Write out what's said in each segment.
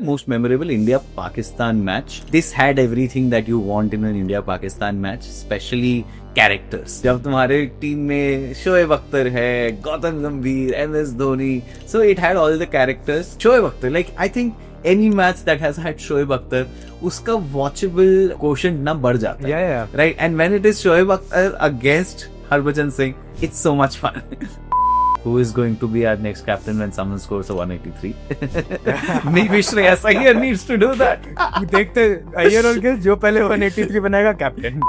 most memorable India-Pakistan match. This had everything that you want in an India-Pakistan match, especially characters. जब तुम्हारे team में शोएब अख्तर है, गौतम गंभीर, MS Dhoni, so it had all the characters. Shoaib Akhtar, like I think any match that has had Shoaib Akhtar, उसका watchable quotient ना बढ़ जाता है. Yeah. Right, and when it is Shoaib Akhtar against Harbhajan Singh, it's so much fun. Who is going to be our next captain when someone scores a 183? Maybe Shreyas Iyer needs to do that. देखते अय्यर और गिल जो पहले 183 बनाएगा captain.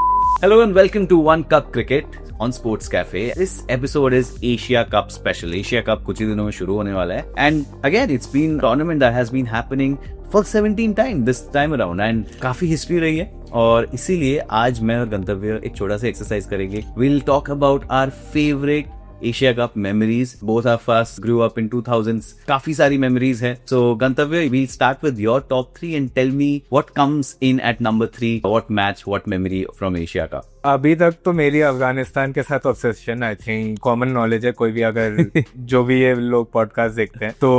Hello and welcome to One Cup Cricket on Sports Cafe. This episode is Asia Cup special. Asia Cup कुछ ही दिनों में शुरू होने वाला है. And again, it's been a tournament that has been happening for 17 times this time around. And काफी history रही है. और इसीलिए आज मैं और गंतव्य एक छोटा सा एक्सरसाइज करेंगे. We'll talk about our favorite Asia Cup memories. Both of us grew up in 2000s. काफी सारी memories है. So Gantavya, we'll start with your top 3 and tell me what comes in at number 3. What match, what memory from Asia Cup? अभी तक तो मेरी अफगानिस्तान के साथ obsession I think common knowledge है. कोई भी अगर जो भी ये लोग पॉडकास्ट देखते हैं तो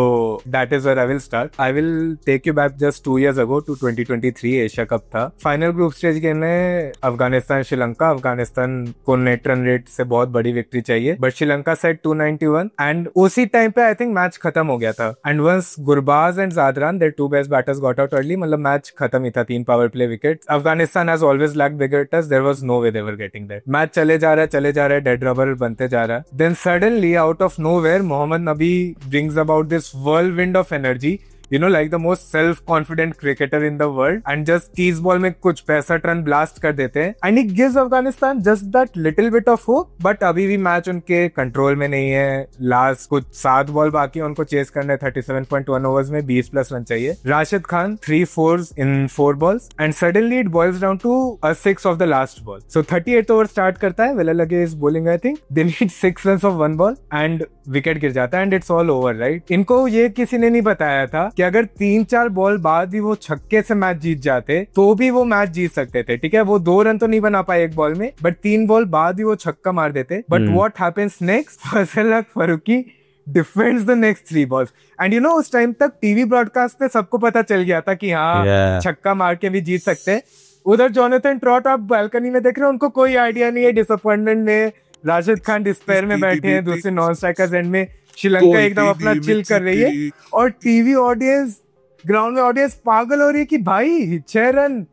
that is where I will start. I will take you back just 2 years ago to 2023 Asia Cup था. फाइनल ग्रुप स्टेज गेम में अफगानिस्तान श्रीलंका. अफगानिस्तान को नेट रन रेट से बहुत बड़ी विक्ट्री चाहिए बट श्रीलंका सेट 291 एंड उसी टाइम पे आई थिंक मैच खत्म हो गया था. And once Gurbaz and Zadran their 2 best batters got out early, मतलब मैच खत्म ही था. 3 power play wicket. Afghanistan has always lacked wicketers. There was no way they were getting that. Match चले जा रहा है, डेड रबर बनते जा रहा है. Then suddenly out of nowhere Mohammad Nabi brings about this whirlwind of energy. You know, like the most self-confident cricketer in the world, and just 30 ball में कुछ 65 रन ब्लास्ट कर देते हैं. And it gives Afghanistan just that little bit of hope. But अभी भी match उनके control में नहीं है. लास्ट कुछ 7 बॉल बाकी उनको चेस करना है. 37.1 ओवर्स में 20+ रन चाहिए. Rashid Khan 3 4s in 4 balls, and suddenly it boils down to a 6 of the last ball. So 38 over start करता है. वेला लगे is bowling I think. They need 6 runs of 1 ball and wicket गिर जाता है. And it's all over. Right, इनको ये किसी ने नहीं बताया था कि अगर 3-4 बॉल बाद भी वो छक्के से मैच जीत जाते तो भी वो मैच जीत सकते थे. ठीक है, वो 2 रन तो नहीं बना पाए एक बॉल में, बट 3 बॉल बाद भी वो छक्का मार देते. But what happens next? Fazal Haq Farooqi defends the next 3 balls. And you know उस टाइम तक टीवी ब्रॉडकास्ट पे सबको पता चल गया था कि हाँ छक्का मार के भी जीत सकते हैं. उधर जोनाथन ट्रॉट आप बालकनी में देख रहे हो, उनको कोई आइडिया नहीं है. डिसअपॉइंटमेंट में राशिद खान डिस्पेयर में बैठे हैं. दूसरे नॉन स्ट्राइकर्स एंड में श्रीलंका एकदम अपना चिल कर रही है. और टीवी ऑडियंस, ग्राउंड में ऑडियंस पागल हो रही है कि भाई 6 रन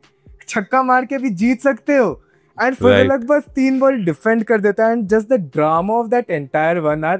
छक्का मार के भी जीत सकते हो. एंड फजल हक बस 3 बॉल डिफेंड कर देता है. And just the drama of that entire 1 hour,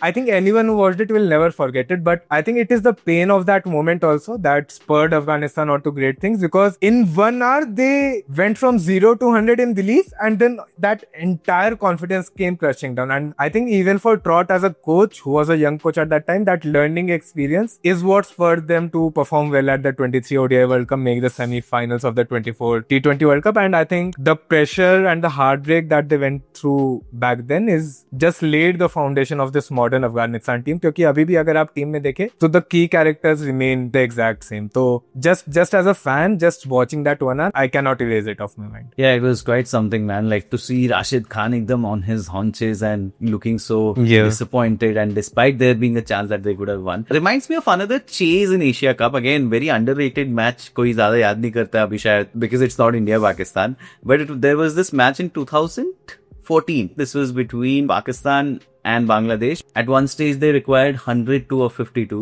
I think anyone who watched it will never forget it. But I think it is the pain of that moment also that spurred Afghanistan on to great things, because in 1 hour they went from 0 to 100 in belief, and then that entire confidence came crashing down. And I think even for Trot as a coach, who was a young coach at that time, that learning experience is what spurred them to perform well at the 23 ODI World Cup, make the semi-finals of the 24 T20 World Cup. And I think the pressure and the heartbreak that they went through back then is just laid the foundation of this modern Afghanistan team. क्योंकि अभी भी अगर आप team में देखें तो the key characters remain the exact same. तो just as a fan, just watching that 1 hour, I cannot erase it off my mind. Yeah, it was quite something, man. Like to see Rashid Khan ekdam on his haunches and looking so disappointed, and despite there being a chance that they could have won. Reminds me of another chase in Asia Cup. Again, very underrated match. कोई ज्यादा याद नहीं करता अभी शायद, because it's not India Pakistan. But there was this match in 2014. This was between Pakistan and Bangladesh. At one stage they required 102 of 52.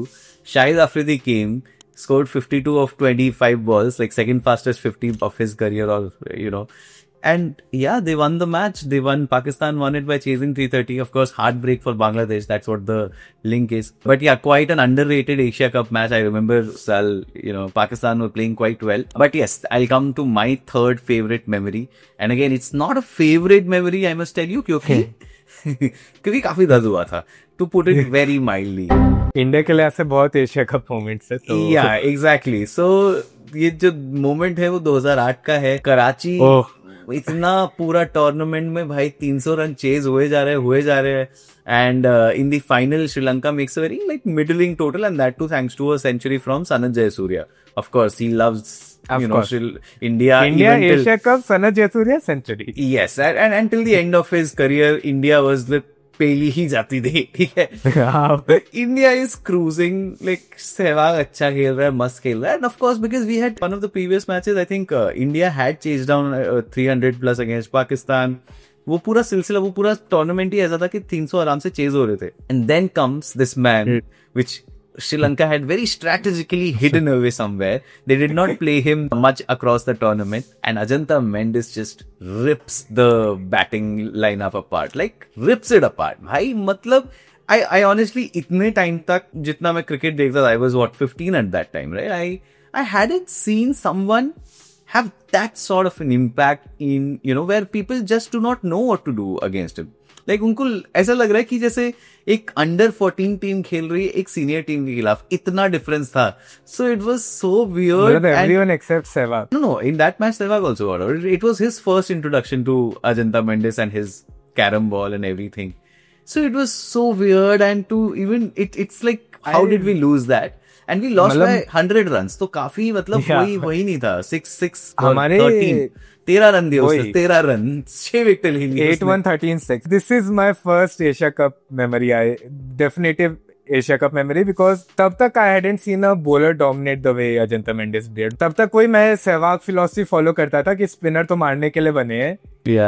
Shahid Afridi came, scored 52 of 25 balls, like second fastest 50 of his career, or you know. And yeah, they won the match. They won. Pakistan won it by chasing 330. Of course, heartbreak for Bangladesh. That's what the link is. But yeah, quite an underrated Asia Cup match. I remember, Pakistan were playing quite well. But yes, I'll come to my third favorite memory. And again, it's not a favorite memory, I must tell you, क्योंकि काफी दर्द हुआ था, to put it very mildly. India के लिए ऐसे बहुत Asia cup moments है. तो या एग्जैक्टली. सो ये जो मोमेंट है वो 2008 का है. कराची इतना पूरा टूर्नामेंट में भाई 300 रन चेज हुए जा रहे हैं. And in the final Sri Lanka makes a very like middling total, and that to thanks to a century from Sanath Jayasuriya. Of course he loves India Asia Cup, Sanat Jayasuriya century. Yes, and until the end of his career, India was the पेली ही जाती थी, ठीक है. India is cruising, like Sehwag अच्छा खेल रहा है, मस्त खेल रहा है. And of course because we had one of the previous matches, I think India had chase down 300 plus against Pakistan. वो पूरा सिलसिला, वो पूरा टूर्नामेंट ही ऐसा था कि 300 आराम से चेज हो रहे थे. And then comes this man which Sri Lanka had very strategically hidden away somewhere. They did not play him much across the tournament. And Ajantha Mendis just rips the batting lineup apart. Like, rips it apart. भाई मतलब, I honestly, इतने time तक जितना मैं cricket देखता था, I was what, 15 at that time, right? I hadn't seen someone have that sort of an impact in, where people just do not know what to do against him. Like, उनको ऐसा लग रहा है कि जैसे एक अंडर 14 टीम खेल रही है एक सीनियर टीम के खिलाफ, इतना डिफरेंस था. So it was so weird. Everyone except Sehwag. No, in that match Sehwag also got out. It was his first introduction to Ajantha Mendis and his carom ball and everything. So it was so weird, and to even it's like, how did we lose that? And we lost by 100 runs. तो काफी मतलब वही नहीं था. 6 हमारे 13 run दिए उसने, 13 run, 6 wicket ली. 8-1-13-6. This is my first Asia Cup memory. Definitive Asia Cup memory, because तब तक I hadn't seen a bowler dominate the way Ajantha Mendis did. तब तक कोई, मैं सहवाग फिलोसफी फॉलो करता था कि स्पिनर तो मारने के लिए बने हैं,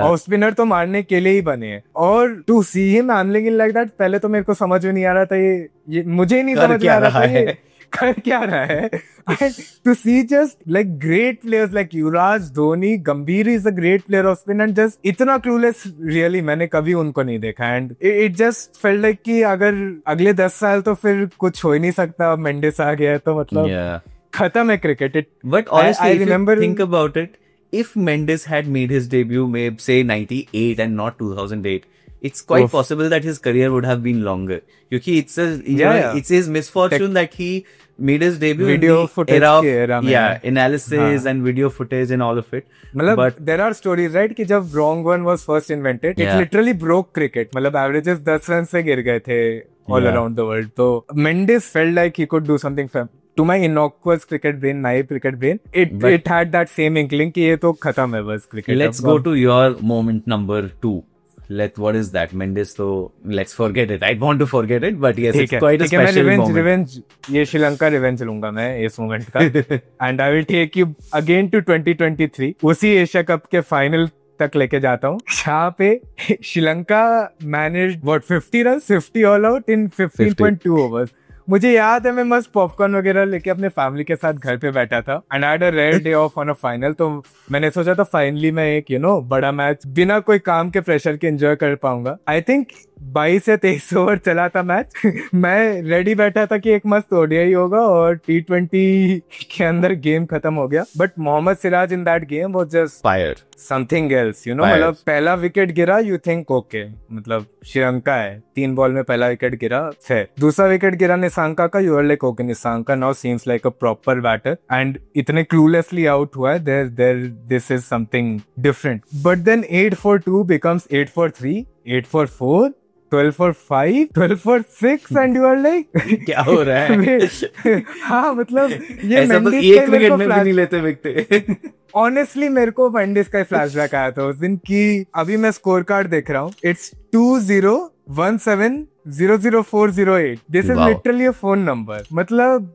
और स्पिनर तो मारने के लिए ही बने हैं. और to see him handling in like that, पहले तो मेरे को समझ में नहीं आ रहा था, ये मुझे नहीं समझ में आ रहा था ये कर क्या रहा है. And to see just like great players like Yuvraj, Dhoni, Gambhir is a great player of spin, and just इतना clueless really मैंने कभी उनको नहीं देखा. And it just felt like कि अगर अगले 10 साल तो फिर कुछ हो ही नहीं सकता. मेंडिस आ गया है तो मतलब खत्म है cricket. But honestly, if you think about it, if Mendes had made his debut, maybe say 98 and not 2008, it's quite possible that his career would have been longer. Because it's his misfortune that he made his debut video in the footage era of analysis and video footage and all of it. But there are stories, right, कि जब wrong one was first invented, it literally broke cricket. मतलब averages 10 runs से गिर गए थे all around the world. So Mendes felt like he could do something. To my innocuous cricket brain, naive cricket brain, it had that same inkling कि ये तो खत्म है बस cricket. Let's go to your moment number 2. What is that? Mendes, so let's forget it. I want to forget it, but yes, it's quite a special moment. Revenge, ये Sri Lanka revenge लूंगा मैं इस moment का. And I will take you again to 2023. उसी Asia cup के final तक लेके जाता हूँ. यहाँ पे Sri Lanka managed 50 runs, 50 all out in 15.2 overs. मुझे याद है मैं मस्त पॉपकॉर्न वगैरह लेके अपने फैमिली के साथ घर पे बैठा था. And I had a rare day off on a final. तो मैंने सोचा था फाइनली मैं एक बड़ा मैच बिना कोई काम के प्रेशर के एंजॉय कर पाऊंगा. आई थिंक 22 या 23 ओवर चला था मैच. मैं रेडी बैठा था कि एक मस्त ओडीआई होगा और T20 के अंदर गेम खत्म हो गया. But Mohammed Siraj in that game was just fire, something else. मतलब पहला विकेट गिरा, यू थिंक ओके, मतलब श्रीलंका है, 3 बॉल में पहला विकेट गिरा है. दूसरा विकेट गिरा निसांका का, you are like okay, Nissanka now seems like a proper batter. And इतने क्लूलेसली आउट हुआ है, there this is something different. But then 8 for 2 becomes 8 for 3, 8 for 4, 12 for 5, 12 for 6, and you are like क्या हो रहा है? हाँ मतलब ये ऐसा तो एक विकेट में भी नहीं लेते विकेट. ऑनेस्टली मेरे को मेंडिस का फ्लैशबैक आया था उस दिन की. अभी मैं स्कोर कार्ड देख रहा हूँ, it's 2017004008. This is literally a phone number. मतलब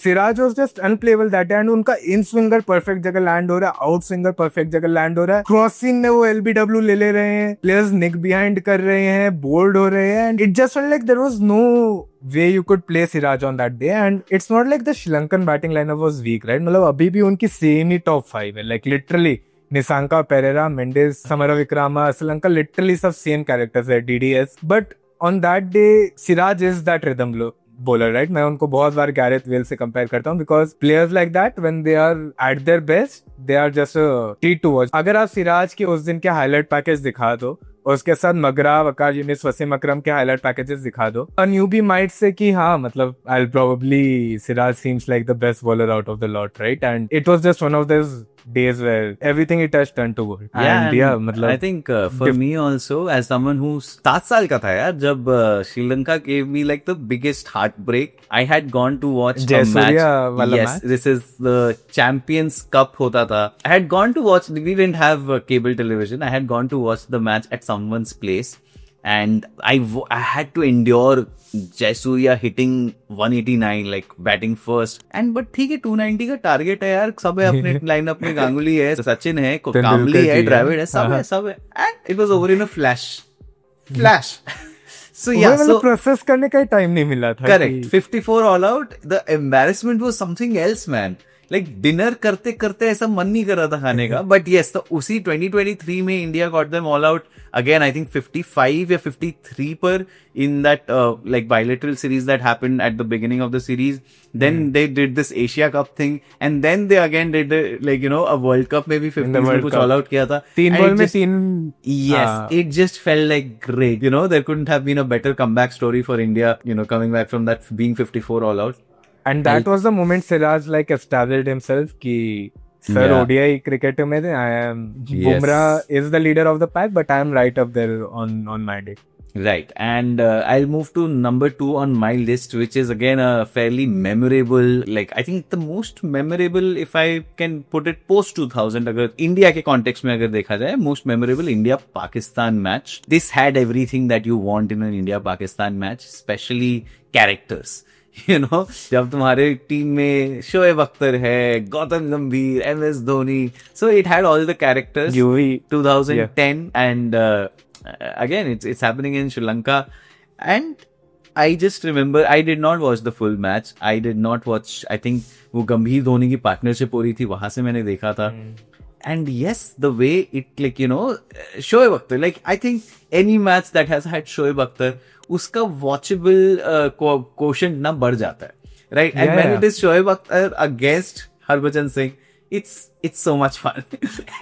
Siraj was just unplayable that day. And उनका इन स्विंगर परफेक्ट जगह लैंड हो रहा है, आउट स्विंगर परफेक्ट जगह लैंड हो रहा है, क्रॉसिंग में वो LBW ले रहे हैं, प्लेयर्स निक बिहाइंड कर रहे हैं, बोल्ड हो रहे हैं. And it just felt like there was no way you could play Siraj on that day. And it's not like the Sri Lankan batting lineup was weak, right? मतलब अभी भी उनकी सेम ही top 5 है, like literally Nissanka, Perera, Mendis, Samarawickrama, Sri Lanka literally सब same characters है, DDS. But on that day Siraj is that rhythm bowler, right? मैं उनको बहुत बार गैरेथ वेल से कंपेयर करता हूँ, because players like that when they are at their best they are just treat to watch. अगर आप सिराज के उस दिन के हाईलाइट पैकेज दिखा दो और उसके साथ मगरा, वकार यूनिस, वसीम अकरम के हाईलाइट पैकेजेस दिखा दो, a newbie might say कि हाँ, मतलब I'll probably Siraj seems like the best bowler out of the lot, right? And it was just one of those days where everything he touched turned to gold. Yeah, मतलब I think for me also, as someone who 7 साल का था यार जब Sri Lanka gave me like the biggest heartbreak. I had gone to watch a match. Yes, this is the Champions Cup होता था. I had gone to watch. We didn't have cable television. I had gone to watch the match at someone's place. and I had to endure Jaysurya hitting 189 like batting first, and but ठीक है 290 का target है यार, सब है अपने lineup में, गांगुली है, सचिन है, कामली है, द्रविड़ है, सब है, and it was over in a flash. So yeah, so process करने का टाइम नहीं मिला था. Correct. 54 all out. The embarrassment was something else, man. Like dinner करते करते ऐसा मन नहीं कर रहा था खाने का. But yes, तो उसी 2023 में India got them all out again. I think 55 या 53 पर in that like bilateral series that happened at the beginning of the series. Then they did this Asia Cup thing, and then they again did like a World Cup में भी 50 में कुछ all out किया था. 3 ball में 3. Yes, it just felt like great. There couldn't have been a better comeback story for India. Coming back from that being 54 all out. And that was the moment Siraj like established himself कि sir ODI cricket में I am Bumrah is the leader of the pack, but I am right up there on my day. Right, and I'll move to number 2 on my list, which is again a fairly memorable, like I think the most memorable, if I can put it, post 2000 अगर India के context में अगर देखा जाए, most memorable India-Pakistan match. This had everything that you want in an India-Pakistan match, especially characters. जब तुम्हारे team में शोएब अख्तर है, गौतम गंभीर, MS Dhoni, so it had all the characters. 2010 and again it's happening in Sri Lanka, and I just remember I did not watch the full match. I did not watch, I think वो गंभीर धोनी की partnership हो रही थी, वहां से मैंने देखा था. And yes, the way it like Shoaib Akhtar, like I think any match that has had Shoaib Akhtar, उसका watchable quotient ना बढ़ जाता है, right? And when it is Shoaib Akhtar against Harbhajan Singh, it's so much fun.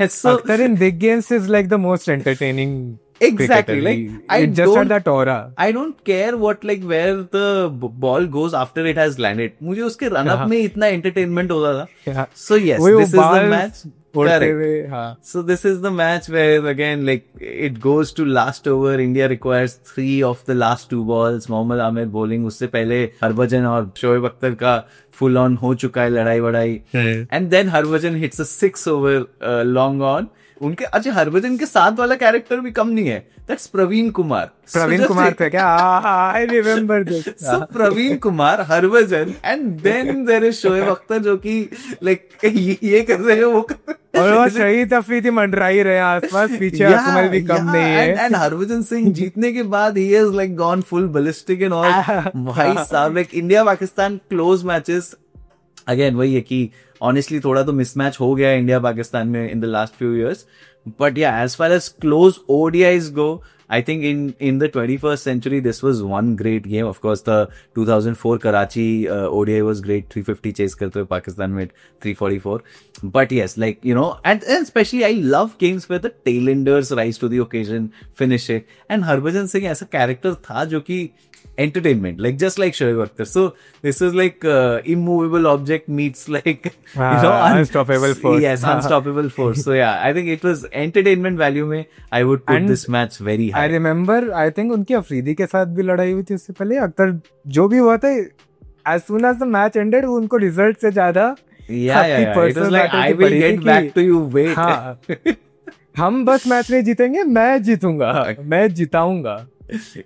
So Akhtar in big games is like the most entertaining. Exactly, cricketer. Like it just had that aura. I don't care what like where the ball goes after it has landed. मुझे उसके run up में इतना entertainment होता था. So yes, this is the match. Correct. So this is the match where again like it goes to last over. India requires 3 of the last 2 balls. Mohammad Aamir bowling, उससे पहले हरभजन और शोएब अख्तर का full on हो चुका है लड़ाई वड़ाई. And then Harbhajan hits a 6 over long on. उनके अच्छा हरभजन के साथ वाला कैरेक्टर भी कम नहीं है. That's प्रवीण कुमार. प्रवीण कुमार थे क्या? I remember this. So Praveen Kumar, Harbhajan, and then there is Shoaib Akhtar जो कि like ये कर रहे हैं वो और वो शहीद अफरीदी मंडरा ही रहे आसपास, पीछे अकमल भी कम नहीं है. And हरभजन सिंह जीतने के बाद he has like gone full ballistic and all. भाई साहब, like India Pakistan close matches again वही है कि honestly थोड़ा तो mismatch हो गया इंडिया पाकिस्तान में in the last few years, but yeah, as far as close ODIs go, I think in the 21st century this was one great game. Of course the 2004 Karachi ODI was great, 350 chase करते हुए पाकिस्तान में 344, but yes, like and especially I love games where the tailenders rise to the occasion, finish it, and Harbhajan Singh ऐसा character था जो कि entertainment, like just like Shoaib Akhtar. So this is like immovable object meets like unstoppable force. Yes, unstoppable force. So yeah, I think it was entertainment value में I would put this match very high. I remember, I think उनकी अफरीदी के साथ भी लड़ाई हुई थी उससे पहले. अख्तर जो भी हुआ था, as soon as the match ended, वो उनको रिजल्ट से ज्यादा it was like I will get back to you, wait. हम बस मैच नहीं जीतेंगे, मैं जीतूंगा, मैं जिताऊंगा.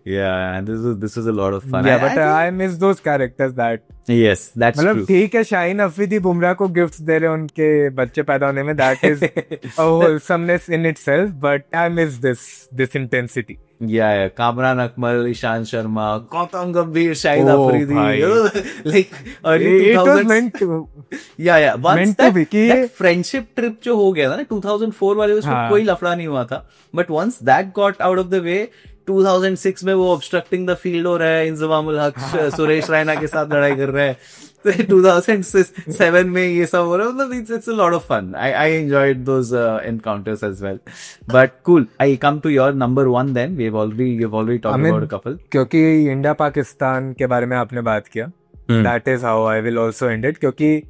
Yeah, and this was a lot of fun. Yeah, but I miss those characters that. Yes, that's true. मतलब ठीक है, शाहीन अफरीदी बुमराह को गिफ्ट्स दे रहे हैं उनके बच्चे पैदा होने में, that is a wholesomeness in itself, but I miss this intensity. Yeah, Kamran Akmal, Ishan Sharma, Gautam Gambhir, Shahid Afridi, like early 2000s. It was meant to. Yeah. Once meant that, to be, that friendship trip जो हो गया था ना 2004 वाले, उसमें कोई लफड़ा नहीं हुआ था. But once that got out of the way, 2006 में वो obstructing the field हो रहा है, इंजमामुल हक सुरेश रैना के साथ लड़ाई कर रहा है. 2007 में ये सब हो रहा है. It's a lot of fun. I enjoyed those encounters as well. But cool. I come to your number 1 then. We've already talked about a couple. क्योंकि इंडिया पाकिस्तान के बारे में आपने बात किया, that is how I will also end it. क्योंकि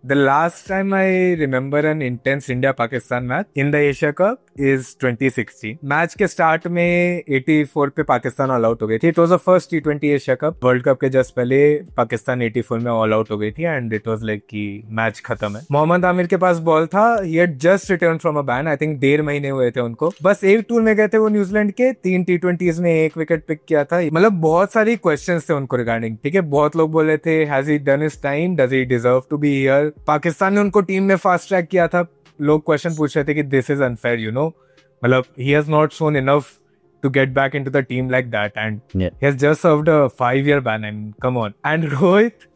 The last time I remember an intense India-Pakistan match in the Asia Cup is 2016. Match के start में 84 पे पाकिस्तान ऑल आउट हो गई थी. It was the first T20 Asia Cup. World cup के just पहले पाकिस्तान 84 में ऑल आउट हो गई थी एंड इट वाज लाइक कि मैच खत्म है. मोहम्मद आमिर के पास बॉल था. He had just returned from a ban. I think 1.5 महीने हुए थे उनको. बस एक टूर में गए थे वो न्यूजीलैंड के. 3 T20s में 1 विकेट पिक किया था. मतलब बहुत सारी क्वेश्चंस थे उनको रिगार्डिंग. ठीक है, बहुत लोग बोले थे has he done his time, does he deserve to be here. Pakistan ने उनको टीम में फास्ट ट्रैक किया था. लोग क्वेश्चन पूछ रहे थे कि this is unfair, you know, मतलब he has not shown enough to get back into the team like that, and he has just served a 5-year ban. I mean, come on. And Rohit,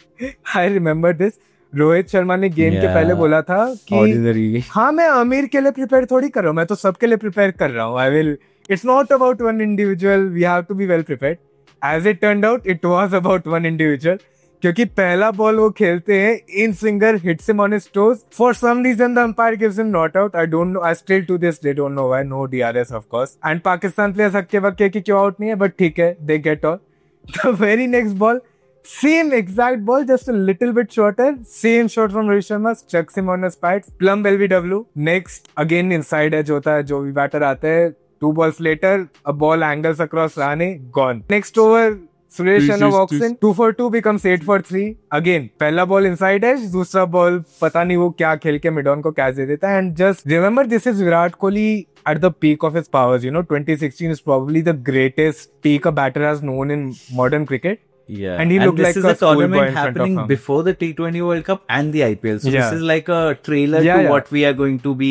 I remember this. Rohit Sharma ने game के पहले बोला था कि हाँ मैं आमिर के लिए प्रिपेयर थोड़ी कर रहा हूँ, मैं तो सबके लिए प्रिपेयर कर रहा हूँ. I will, it's not about one individual, we have to be well prepared. As it turned out it was about one individual, क्योंकि पहला बॉल वो खेलते हैं, inswinger hits him on his toes. For some reason the umpire gives him not out. I don't know, I still to this day don't know why. No DRS of course. And Pakistan players हक्के बक्के की क्यों out नहीं है, but ठीक है, they get all. The very next ball, same exact ball, just a little bit shorter, same shot from Rohit Sharma, chucks him on a spike, plumb LBW. Next, again inside edge होता है, जो भी batter आते हैं. 2 balls later, a ball angles across Rane, gone. Next over, Suresh Raina walks in, 2 for 2 becomes 8 for 3. Again, पहला ball inside edge, दूसरा ball पता नहीं वो क्या खेल के मिडॉन को कैच दे देता है. And just remember, this is Virat Kohli at the peak of his powers. You know, 2016 is probably the greatest peak a batter has known in modern cricket. Yeah, and he looked like a tournament happening before the T20 World Cup and the IPL. So this is like a trailer to what we are going to be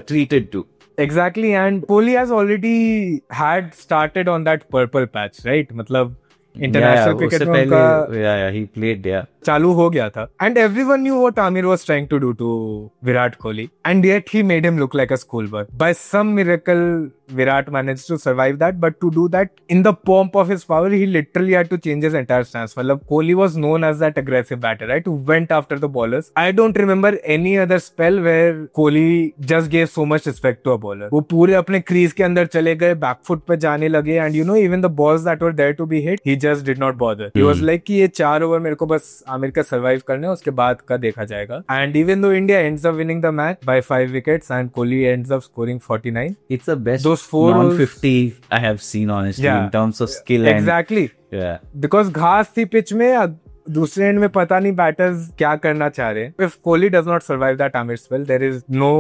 treated to. Exactly, and Kohli has already had started on that purple patch, right? मतलब international cricket में उनका he played चालू हो गया था. And everyone knew what Amir was trying to do to Virat Kohli, and yet he made him look like a schoolboy. By some miracle, Virat managed to survive that, but to do that in the pomp of his power, he literally had to change his entire stance. Matlab, Kohli was known as that aggressive batter, right? Who went after the bowlers. I don't remember any other spell where Kohli just gave so much respect to a bowler. वो पूरे अपने crease के अंदर चले गए, back foot पे जाने लगे, and you know, even the balls that were there to be hit, he just did not bother. He was like कि ये 4 ओवर मेरे को बस आमिर का सर्वाइव करने, उसके बाद का देखा जाएगा. And even though India ends up winning the match by 5 wickets and Kohli ends up scoring 49, it's the best non-50 I have seen, honestly, in terms of skill. Exactly. Because घास थी pitch में, दूसरे and में पता नहीं batters क्या करना चाह रहे हैं. If Kohli does not survive that Amir spell, there is no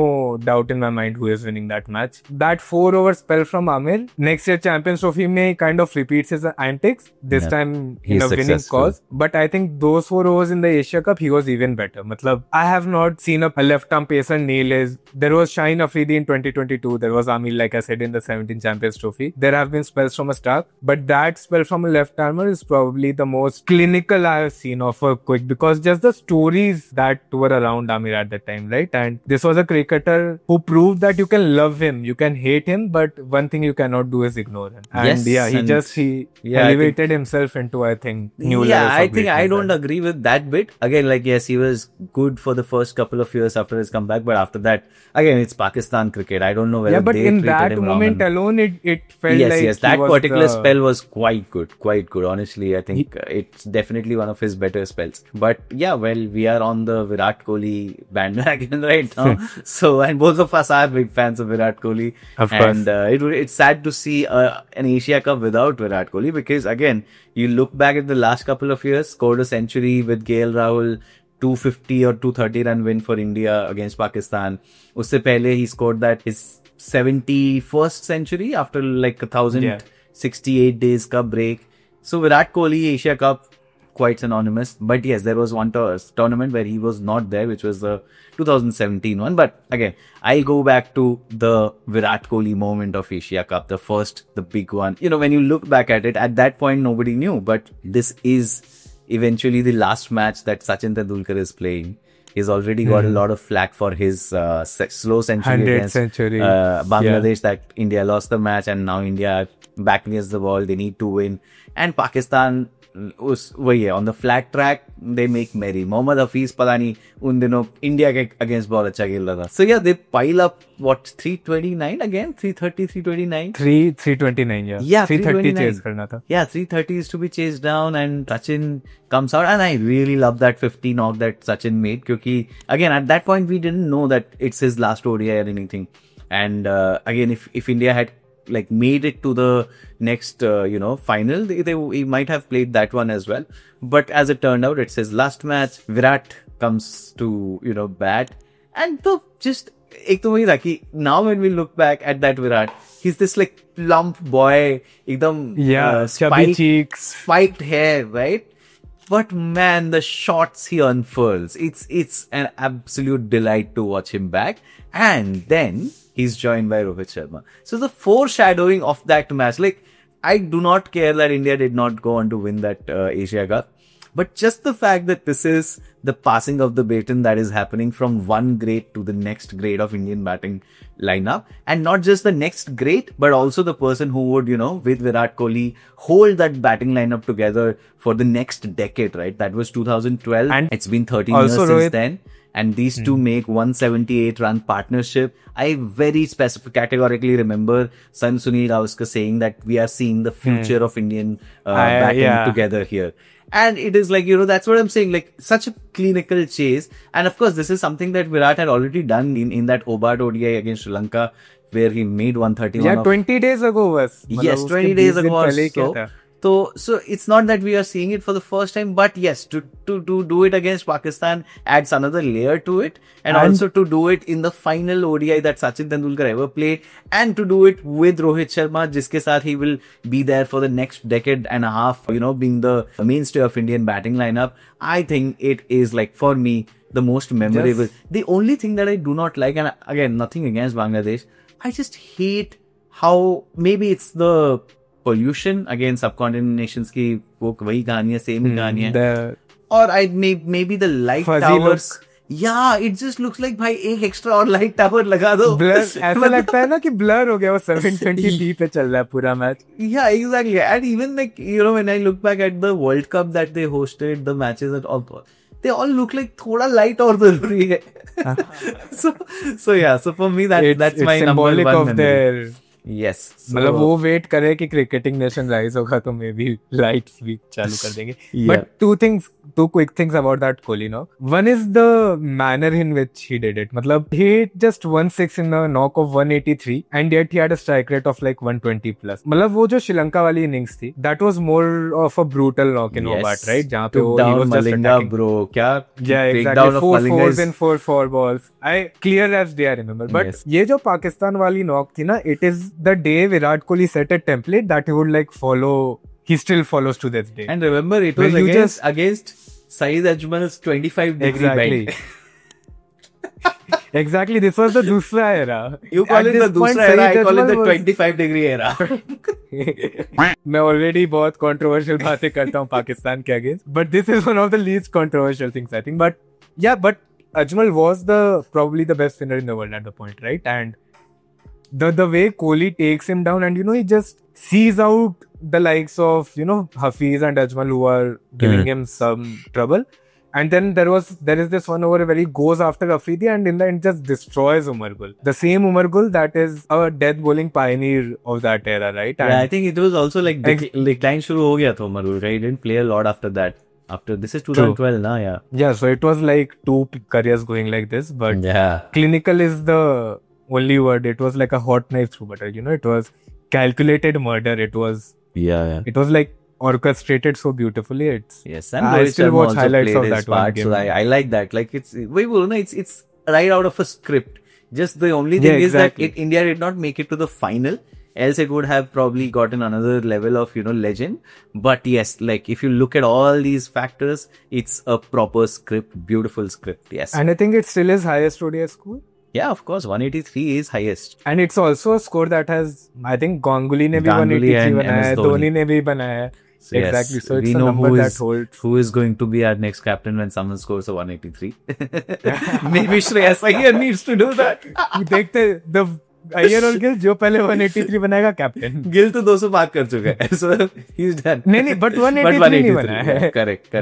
doubt in my mind who is winning that match. That 4-over spell from Amir, next year Champions Trophy में kind of repeats his antics, this time in a winning cause. But I think those 4 overs in the Asia Cup, he was even better. मतलब, I have not seen a left-arm pacer nail his. There was Shaheen Afridi in 2022. There was Amir, like I said, in the 17 Champions Trophy. There have been spells from a Stark, but that spell from a left-armer is probably the most clinical I have seen of a quick, because just the stories that were around Amir at that time, right? And this was a cricketer who proved that you can love him, you can hate him, but one thing you cannot do is ignore him. And he elevated himself into, I think, new levels. Yeah, I think I don't agree with that bit. Again, like, yes, he was good for the first couple of years after his comeback, but after that, again, it's Pakistan cricket. I don't know whether but they in treated that him moment alone, it felt like that particular spell was quite good. Honestly, I think it's definitely one of his better spells. But yeah, well, we are on the Virat Kohli bandwagon right now. So, and both of us are big fans of Virat Kohli. Of course. And it's sad to see an Asia Cup without Virat Kohli, because again, you look back at the last couple of years, scored a century with KL Rahul, 250 or 230 run win for India against Pakistan. Usse pehle he scored that his 71st century after like 1,068 days ka break. So Virat Kohli Asia Cup, quite synonymous. But yes, there was one tournament where he was not there, which was the 2017 one. But again, I'll go back to the Virat Kohli moment of Asia Cup, the first, the big one. You know, when you look back at it, at that point, nobody knew. But this is eventually the last match that Sachin Tendulkar is playing. He's already got a lot of flack for his slow century against Bangladesh, that India lost the match, and now India back against the wall. They need to win. And Pakistan वही है, on the flat track they make merry. Mohammad Hafeez पता नहीं उन दिनों India के against बहुत अच्छा खेल रहा था. So yeah, they pile up what 329 again, 330, 329. 329, yeah. Yeah, 330 chase करना था. Yeah, 330 is to be chased down, and Sachin comes out, and I really love that 50 knock that Sachin made, क्योंकि again at that point we didn't know that it's his last ODI or anything. And again, if India had like made it to the next final, he might have played that one as well, but as it turned out, it's his last match. Virat comes to bat, and just ek to wahi tha ki now when we look back at that Virat, he's this like plump boy, ekdam chubby cheeks, spiked hair, right? But man, the shots he unfurls, it's an absolute delight to watch him back. And then he's joined by Rohit Sharma. So the foreshadowing of that match, like, I do not care that India did not go on to win that Asia Cup, but just the fact that this is the passing of the baton that is happening from one great to the next great of Indian batting lineup, and not just the next great, but also the person who would, with Virat Kohli, hold that batting lineup together for the next decade, right? That was 2012, and it's been 13 years since then. And these two make 178 run partnership. I very categorically remember Sun Sunil Gavaskar saying that we are seeing the future of Indian batting together here. And it is like, that's what I'm saying, like such a clinical chase. And of course, this is something that Virat had already done in that Hobart ODI against Sri Lanka, where he made 131. Yeah, 20 days ago was. Yes, 20 days ago or so. So it's not that we are seeing it for the first time, but yes, to do it against Pakistan adds another layer to it, and also to do it in the final ODI that Sachin Tendulkar ever played, and to do it with Rohit Sharma, jiske saath he will be there for the next decade and a half, being the mainstay of Indian batting lineup. I think it is, like, for me, the most memorable. Yes. The only thing that I do not like, and again, nothing against Bangladesh, I just hate how maybe it's the pollution, again subcontinent nations की वो वही कहानी है, same कहानी है, और I maybe the light towers, yeah, it just looks like भाई एक extra और light tower लगा दो, blur, ऐसा लगता है ना कि blur हो गया, वो 720p पे चल रहा है पूरा match. Yeah, exactly. And even like when I look back at the World Cup that they hosted, the matches at all, they all look like थोड़ा light और जरूरी है. So yeah, so for me that's my number one memory. Their yes, मतलब वो wait करे कि cricketing nation rise होगा तो मे बी लाइट्स भी चालू कर देंगे. But two quick things about that Kohli knock. One is the manner in which he did it. मतलब he just won 6 in a knock of 183 and yet he had a strike rate of like 120 plus. मतलब वो जो श्रीलंका वाली innings थी, that was more of a brutal knock in Hobart, right? जहाँ पे वो he was just attacking. Bro, क्या? Yeah, exactly. 4 fours and 4 balls. Clear as day I remember. But ये जो पाकिस्तान वाली knock थी ना, it is the day Virat Kohli set a template that he would like follow. He still follows to this day. And remember, it was against Saeed Ajmal's 25-degree bend. Exactly, this was the Dusra era. You call it the Dusra era, I call it the 25-degree era. मैं already बहुत controversial बातें करता हूँ पाकिस्तान के against, but this is one of the least controversial things I think. But yeah, but Ajmal was probably the best spinner in the world at the point, right? And the way Kohli takes him down, and he just sees out the likes of Hafiz and Ajmal, who are giving him some trouble, and then there is this one over where he goes after Afridi and in the end just destroys Umar Gul, the same Umar Gul that is a death bowling pioneer of that era, right? And yeah, I think it was also like decline shuru ho gaya tha Umar Gul, right? He didn't play a lot after that. After this is 2012 now, yeah, so it was like 2 careers going like this, but clinical is the only word. It was like a hot knife through butter, it was calculated murder. It was it was like orchestrated so beautifully. And I still watch highlights of that part, so I like that. Like it's right out of a script. Just the only thing is that India did not make it to the final, else it would have probably gotten another level of legend. But yes, like if you look at all these factors, it's a proper script, beautiful script. Yes, and I think it still is highest ODI score. Yeah, of course, 183 is highest. And it's also a score that has, I think, Ganguly ne bhi 183 banaya hai, Dhoni ne bhi banaya hai. So exactly. So it's a number that holds. Who is going to be our next captain when someone scores a 183? Maybe Shreyas Iyer needs to do that. Iyer और गिल जो पहले 183 बनाएगा captain. Gill तो 200 पार कर चुका है, so he's done. नहीं but 183 नहीं बना है. Correct.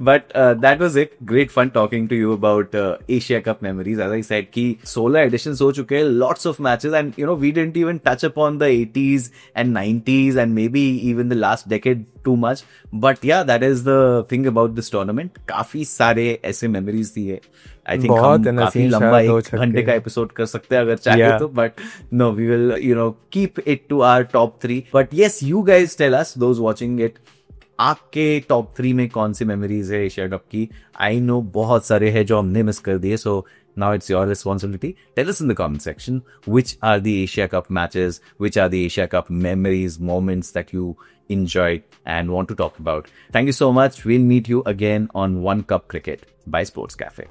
But that was it. Great fun talking to you about Asia Cup memories. As I said, कि 16 editions हो चुके हैं, lots of matches, and you know we didn't even touch upon the 80s and 90s and maybe even the last decade too much. But yeah, that is the thing about this tournament. काफी सारे ऐसे memories दिए. I think हम काफी लंबा 1 घंटे का episode कर सकते हैं अगर चाहे तो, but no, we will, you know, keep it to our top 3. But yes, you guys tell us, those watching it, आपके टॉप 3 में कौन सी मेमोरीज है एशिया कप की? आई नो बहुत सारे हैं जो हमने मिस कर दिए, सो now it's your responsibility. Tell us in the comment section which are the Asia Cup matches, which are the Asia Cup memories, moments that you enjoyed and want to talk about. Thank you so much. We'll meet you again on One Cup Cricket by Sports Cafe.